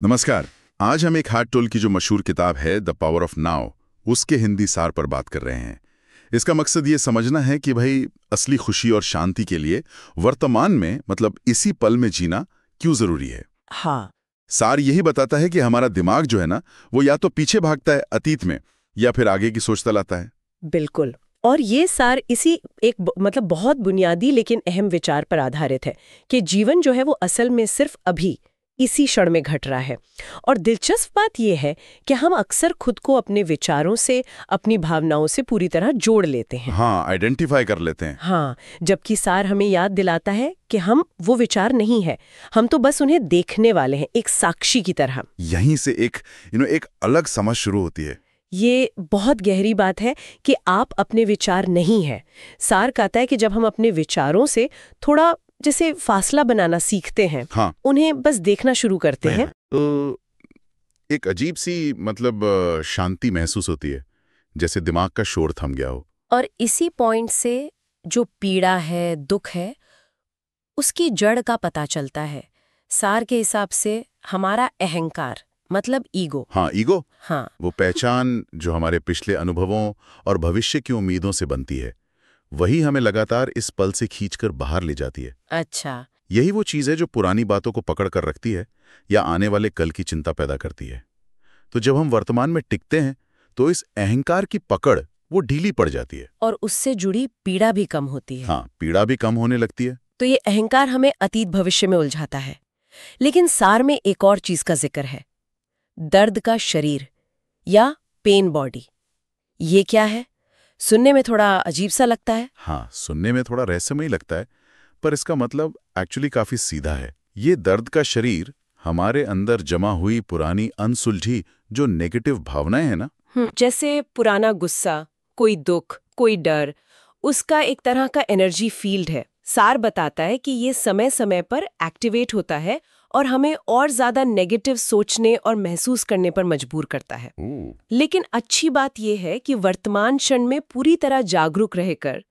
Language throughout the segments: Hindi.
नमस्कार। आज हम एक हार्ट टोल की जो मशहूर किताब है द पावर ऑफ नाउ, उसके हिंदी सार पर बात कर रहे हैं। इसका मकसद ये समझना है कि भाई असली खुशी और शांति के लिए वर्तमान में मतलब इसी पल में जीना क्यों जरूरी है। हाँ। सार यही बताता है कि हमारा दिमाग जो है ना, वो या तो पीछे भागता है अतीत में या फिर आगे की सोचता लाता है। बिल्कुल। और ये सार इसी एक मतलब बहुत बुनियादी लेकिन अहम विचार पर आधारित है कि जीवन जो है वो असल में सिर्फ अभी इसी क्षण में घट रहा है। और दिलचस्प बात यह है कि हम अक्सर खुद को अपने विचारों से, अपनी भावनाओं से पूरी तरह जोड़ लेते हैं। हाँ, आइडेंटिफाई कर लेते हैं। हाँ, जबकि सार हमें याद दिलाता है कि हम वो विचार नहीं है, हम तो बस उन्हें देखने वाले हैं, एक साक्षी की तरह। यहीं से एक अलग समझ शुरू होती है। ये बहुत गहरी बात है कि आप अपने विचार नहीं हैं। सार कहता है कि जब हम अपने विचारों से थोड़ा जैसे फासला बनाना सीखते हैं, हाँ, उन्हें बस देखना शुरू करते हैं, तो एक अजीब सी शांति महसूस होती है, जैसे दिमाग का शोर थम गया हो। और इसी पॉइंट से जो पीड़ा है, दुख है, उसकी जड़ का पता चलता है। सार के हिसाब से हमारा अहंकार मतलब ईगो। हाँ, ईगो। हाँ, वो पहचान जो हमारे पिछले अनुभवों और भविष्य की उम्मीदों से बनती है, वही हमें लगातार इस पल से खींचकर बाहर ले जाती है। अच्छा। यही वो चीज़ है जो पुरानी बातों को पकड़ कर रखती है या आने वाले कल की चिंता पैदा करती है। तो जब हम वर्तमान में टिकते हैं तो इस अहंकार की पकड़ वो ढीली पड़ जाती है। और उससे जुड़ी पीड़ा भी कम होती है। हाँ, पीड़ा भी कम होने लगती है। तो ये अहंकार हमें अतीत भविष्य में उलझाता है। लेकिन सार में एक और चीज का जिक्र है, दर्द का शरीर या पेन बॉडी। ये क्या है? सुनने में थोड़ा अजीब सा लगता है। हाँ, सुनने में थोड़ा रहस्यमयी लगता है, पर इसका मतलब एक्चुअली काफी सीधा है। ये दर्द का शरीर हमारे अंदर जमा हुई पुरानी अनसुलझी जो नेगेटिव भावनाएं हैं ना, जैसे पुराना गुस्सा, कोई दुख, कोई डर, उसका एक तरह का एनर्जी फील्ड है। सार बताता है कि ये समय समय पर एक्टिवेट होता है और हमें और ज्यादा नेगेटिव सोचने और महसूस करने पर मजबूर करता है। लेकिन अच्छी बात यह है कि वर्तमान क्षण में पूरी तरह जागरूक रहकर,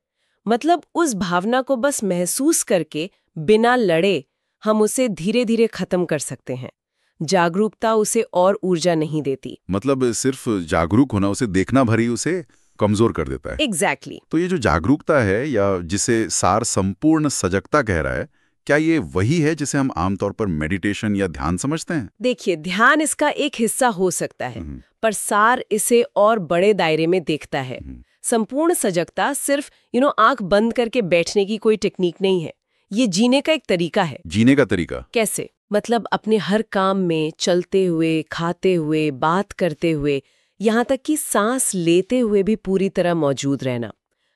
मतलब उस भावना को बस महसूस करके बिना लड़े, हम उसे धीरे धीरे खत्म कर सकते हैं। जागरूकता उसे और ऊर्जा नहीं देती। मतलब सिर्फ जागरूक होना, उसे देखना भरी उसे कमजोर कर देता है। एग्जैक्टली। तो ये जो जागरूकता है या जिसे सार संपूर्ण सजगता कह रहा है, क्या ये वही है जिसे हम आमतौर पर मेडिटेशन या ध्यान समझते हैं? देखिए, ध्यान इसका एक हिस्सा हो सकता है, पर सार इसे और बड़े दायरे में देखता है। संपूर्ण सजगता सिर्फ आंख बंद करके बैठने की कोई टेक्निक नहीं है। ये जीने का एक तरीका है। जीने का तरीका कैसे? मतलब अपने हर काम में चलते हुए, खाते हुए, बात करते हुए, यहाँ तक कि सांस लेते हुए भी पूरी तरह मौजूद रहना।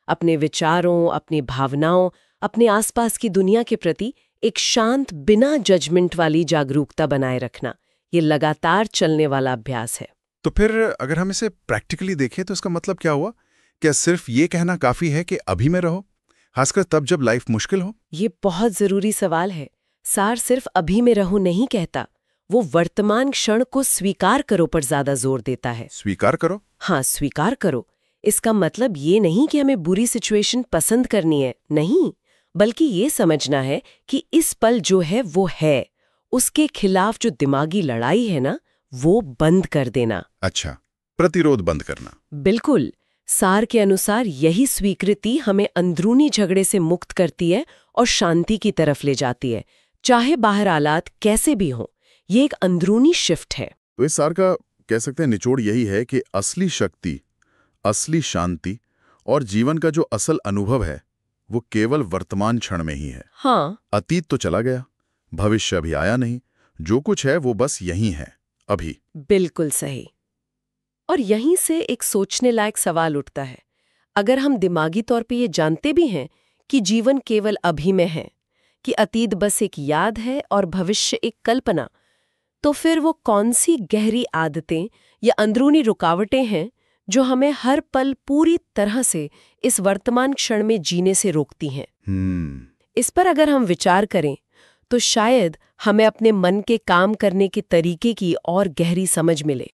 अपने विचारों, अपनी भावनाओं, अपने आसपास की दुनिया के प्रति एक शांत, बिना जजमेंट वाली जागरूकता बनाए रखना, ये लगातार चलने वाला अभ्यास है। तो फिर अगर हम इसे प्रैक्टिकली देखें तो इसका मतलब क्या हुआ? क्या सिर्फ ये कहना काफी है कि अभी में रहो, खासकर तब जब लाइफ मुश्किल हो? ये बहुत जरूरी सवाल है। सार सिर्फ अभी में रहो नहीं कहता, वो वर्तमान क्षण को स्वीकार करो पर ज्यादा जोर देता है। स्वीकार करो? हाँ, स्वीकार करो। इसका मतलब ये नहीं कि हमें बुरी सिचुएशन पसंद करनी है, नहीं, बल्कि ये समझना है कि इस पल जो है वो है, उसके खिलाफ जो दिमागी लड़ाई है ना, वो बंद कर देना। अच्छा, प्रतिरोध बंद करना। बिल्कुल। सार के अनुसार यही स्वीकृति हमें अंदरूनी झगड़े से मुक्त करती है और शांति की तरफ ले जाती है, चाहे बाहर हालात कैसे भी हों। ये एक अंदरूनी शिफ्ट है। तो इस सार का कह सकते हैं निचोड़ यही है कि असली शक्ति, असली शांति और जीवन का जो असल अनुभव है वो केवल वर्तमान क्षण में ही है। हाँ, अतीत तो चला गया, भविष्य अभी आया नहीं, जो कुछ है वो बस यही है, अभी। बिल्कुल सही। और यहीं से एक सोचने लायक सवाल उठता है। अगर हम दिमागी तौर पे ये जानते भी हैं कि जीवन केवल अभी में है, कि अतीत बस एक याद है और भविष्य एक कल्पना, तो फिर वो कौन सी गहरी आदतें या अंदरूनी रुकावटें हैं जो हमें हर पल पूरी तरह से इस वर्तमान क्षण में जीने से रोकती हैं? इस पर अगर हम विचार करें तो शायद हमें अपने मन के काम करने के तरीके की और गहरी समझ मिले।